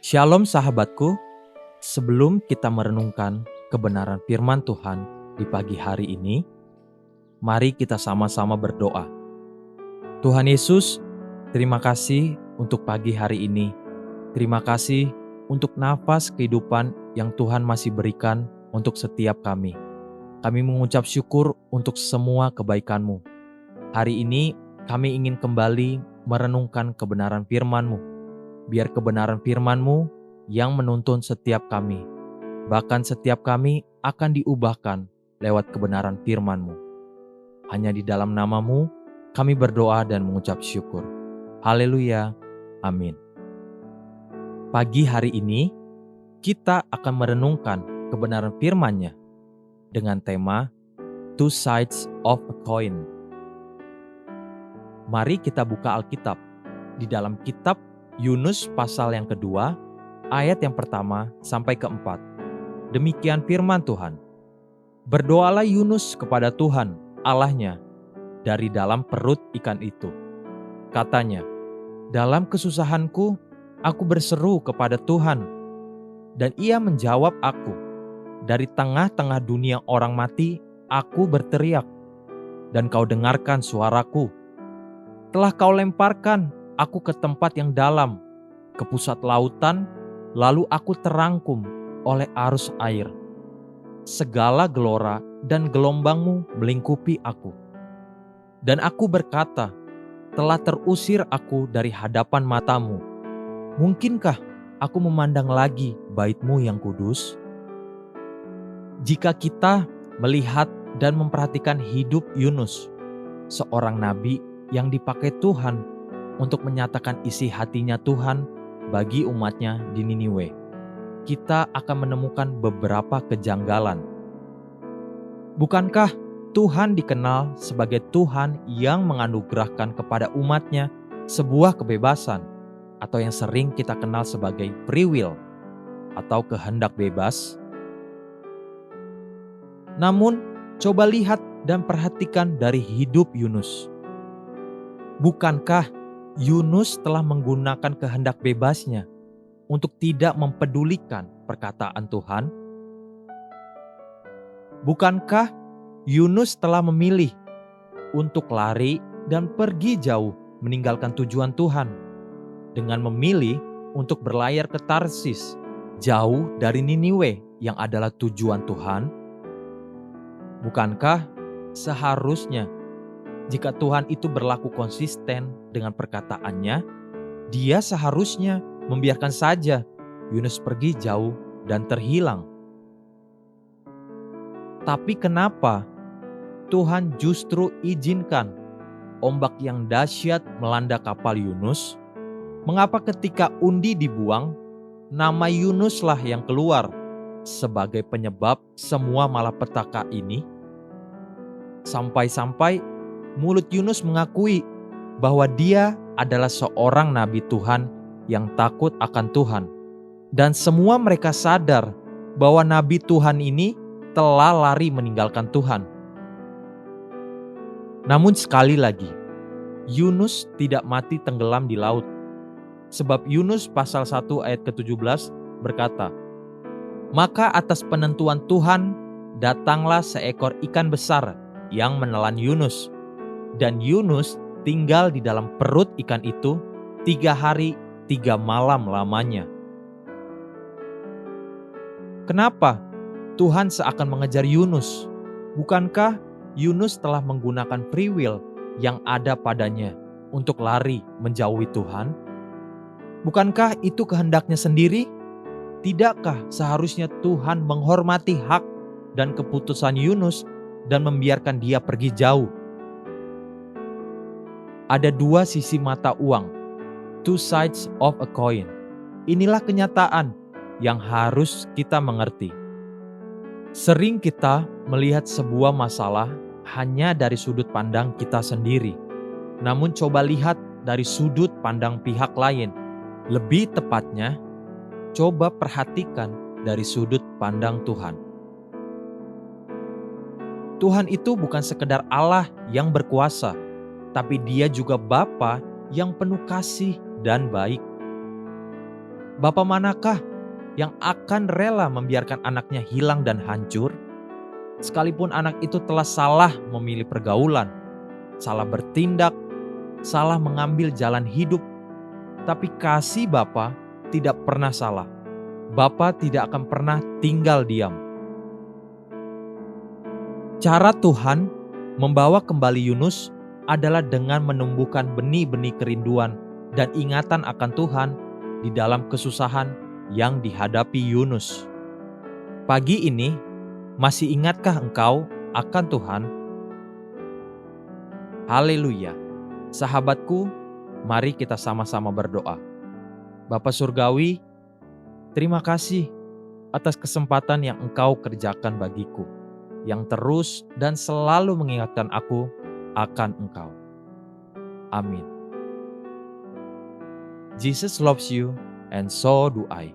Shalom sahabatku, sebelum kita merenungkan kebenaran firman Tuhan di pagi hari ini, mari kita sama-sama berdoa. Tuhan Yesus, terima kasih untuk pagi hari ini. Terima kasih untuk nafas kehidupan yang Tuhan masih berikan untuk setiap kami. Kami mengucap syukur untuk semua kebaikan-Mu. Hari ini kami ingin kembali merenungkan kebenaran firman-Mu. Biar kebenaran firman-Mu yang menuntun setiap kami. Bahkan setiap kami akan diubahkan lewat kebenaran firman-Mu. Hanya di dalam nama-Mu kami berdoa dan mengucap syukur. Haleluya. Amin. Pagi hari ini kita akan merenungkan kebenaran firman-Nya dengan tema Two Sides of a Coin. Mari kita buka Alkitab di dalam kitab Yunus pasal yang kedua, ayat yang pertama sampai keempat. Demikian firman Tuhan. Berdoalah Yunus kepada Tuhan, Allahnya, dari dalam perut ikan itu. Katanya, dalam kesusahanku, aku berseru kepada Tuhan, dan Ia menjawab aku. Dari tengah-tengah dunia orang mati, aku berteriak, dan Kau dengarkan suaraku. Telah Kau lemparkan aku ke tempat yang dalam, ke pusat lautan, lalu aku terangkum oleh arus air. Segala gelora dan gelombang-Mu melingkupi aku. Dan aku berkata, telah terusir aku dari hadapan mata-Mu. Mungkinkah aku memandang lagi bait-Mu yang kudus? Jika kita melihat dan memperhatikan hidup Yunus, seorang nabi yang dipakai Tuhan untuk menyatakan isi hatinya Tuhan bagi umatnya di Niniwe, kita akan menemukan beberapa kejanggalan. Bukankah Tuhan dikenal sebagai Tuhan yang menganugerahkan kepada umatnya sebuah kebebasan, atau yang sering kita kenal sebagai free will atau kehendak bebas? Namun, coba lihat dan perhatikan dari hidup Yunus. Bukankah Yunus telah menggunakan kehendak bebasnya untuk tidak mempedulikan perkataan Tuhan? Bukankah Yunus telah memilih untuk lari dan pergi jauh meninggalkan tujuan Tuhan dengan memilih untuk berlayar ke Tarsis, jauh dari Niniwe yang adalah tujuan Tuhan? Bukankah seharusnya jika Tuhan itu berlaku konsisten dengan perkataannya, Dia seharusnya membiarkan saja Yunus pergi jauh dan terhilang? Tapi kenapa Tuhan justru izinkan ombak yang dahsyat melanda kapal Yunus? Mengapa ketika undi dibuang, nama Yunuslah yang keluar sebagai penyebab semua malapetaka ini? Sampai-sampai mulut Yunus mengakui bahwa dia adalah seorang nabi Tuhan yang takut akan Tuhan. Dan semua mereka sadar bahwa nabi Tuhan ini telah lari meninggalkan Tuhan. Namun sekali lagi, Yunus tidak mati tenggelam di laut. Sebab Yunus pasal 1 ayat ke-17 berkata, maka atas penentuan Tuhan datanglah seekor ikan besar yang menelan Yunus. Dan Yunus tinggal di dalam perut ikan itu 3 hari 3 malam lamanya. Kenapa Tuhan seakan mengejar Yunus? Bukankah Yunus telah menggunakan free will yang ada padanya untuk lari menjauhi Tuhan? Bukankah itu kehendaknya sendiri? Tidakkah seharusnya Tuhan menghormati hak dan keputusan Yunus dan membiarkan dia pergi jauh? Ada dua sisi mata uang, two sides of a coin. Inilah kenyataan yang harus kita mengerti. Sering kita melihat sebuah masalah hanya dari sudut pandang kita sendiri. Namun coba lihat dari sudut pandang pihak lain. Lebih tepatnya, coba perhatikan dari sudut pandang Tuhan. Tuhan itu bukan sekedar Allah yang berkuasa, tapi Dia juga Bapa yang penuh kasih dan baik. Bapa manakah yang akan rela membiarkan anaknya hilang dan hancur? Sekalipun anak itu telah salah memilih pergaulan, salah bertindak, salah mengambil jalan hidup, tapi kasih Bapa tidak pernah salah. Bapa tidak akan pernah tinggal diam. Cara Tuhan membawa kembali Yunus adalah dengan menumbuhkan benih-benih kerinduan dan ingatan akan Tuhan di dalam kesusahan yang dihadapi Yunus. Pagi ini, masih ingatkah engkau akan Tuhan? Haleluya. Sahabatku, mari kita sama-sama berdoa. Bapa Surgawi, terima kasih atas kesempatan yang Engkau kerjakan bagiku, yang terus dan selalu mengingatkan aku akan Engkau. Amin. Jesus loves you and so do I.